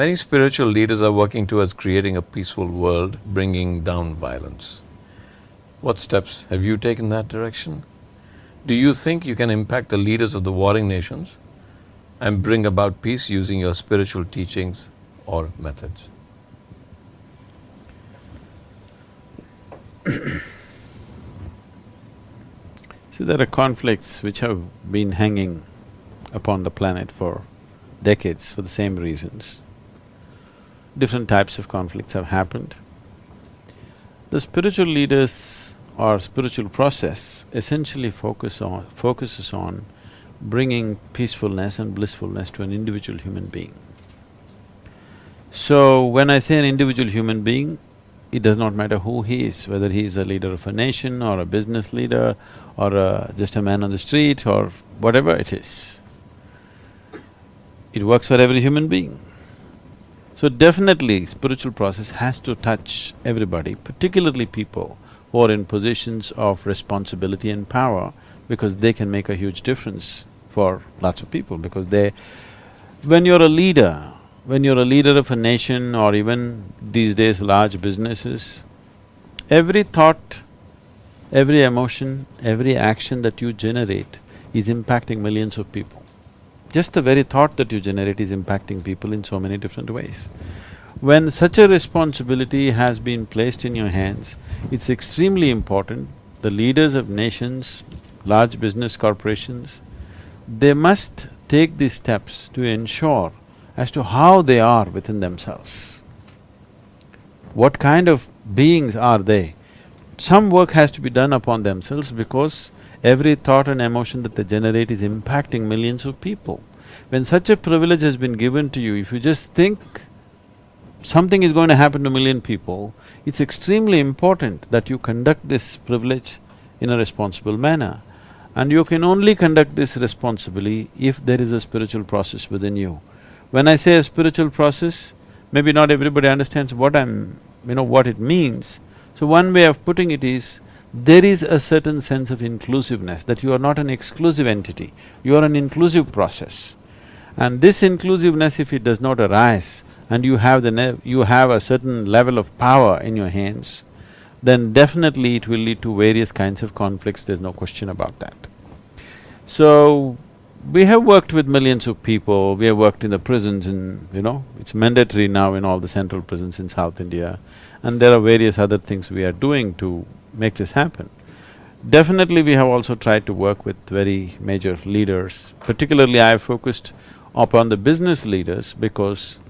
Many spiritual leaders are working towards creating a peaceful world, bringing down violence. What steps have you taken in that direction? Do you think you can impact the leaders of the warring nations and bring about peace using your spiritual teachings or methods? See, there are conflicts which have been hanging upon the planet for decades for the same reasons. Different types of conflicts have happened. The spiritual leaders or spiritual process essentially focuses on bringing peacefulness and blissfulness to an individual human being. So, when I say an individual human being, it does not matter who he is, whether he is a leader of a nation or a business leader or just a man on the street or whatever it is. It works for every human being. So definitely, spiritual process has to touch everybody, particularly people who are in positions of responsibility and power, because they can make a huge difference for lots of people, because when you're a leader of a nation or even these days large businesses, every thought, every emotion, every action that you generate is impacting millions of people. Just the very thought that you generate is impacting people in so many different ways. When such a responsibility has been placed in your hands, it's extremely important, the leaders of nations, large business corporations, they must take these steps to ensure as to how they are within themselves. What kind of beings are they? Some work has to be done upon themselves because every thought and emotion that they generate is impacting millions of people. When such a privilege has been given to you, if you just think something is going to happen to a million people, it's extremely important that you conduct this privilege in a responsible manner. And you can only conduct this responsibly if there is a spiritual process within you. When I say a spiritual process, maybe not everybody understands what what it means. So one way of putting it is, there is a certain sense of inclusiveness, that you are not an exclusive entity, you are an inclusive process. And this inclusiveness, if it does not arise and you have a certain level of power in your hands, then definitely it will lead to various kinds of conflicts, there's no question about that. So, we have worked with millions of people, we have worked in the prisons it's mandatory now in all the central prisons in South India, and there are various other things we are doing to make this happen. Definitely we have also tried to work with very major leaders, particularly I have focused upon the business leaders because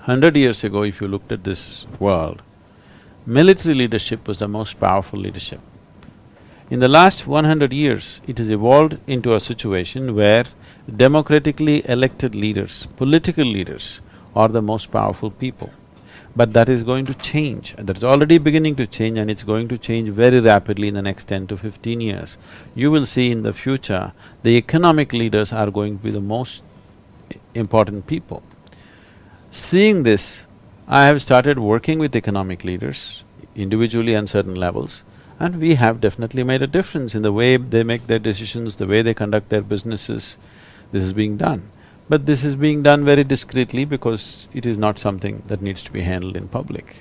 100 years ago, if you looked at this world, military leadership was the most powerful leadership. In the last 100 years, it has evolved into a situation where democratically elected leaders, political leaders are the most powerful people. But that is going to change, and that's already beginning to change, and it's going to change very rapidly in the next 10 to 15 years. You will see in the future, the economic leaders are going to be the most important people. Seeing this, I have started working with economic leaders, individually on certain levels, and we have definitely made a difference in the way they make their decisions, the way they conduct their businesses. This is being done. But this is being done very discreetly because it is not something that needs to be handled in public.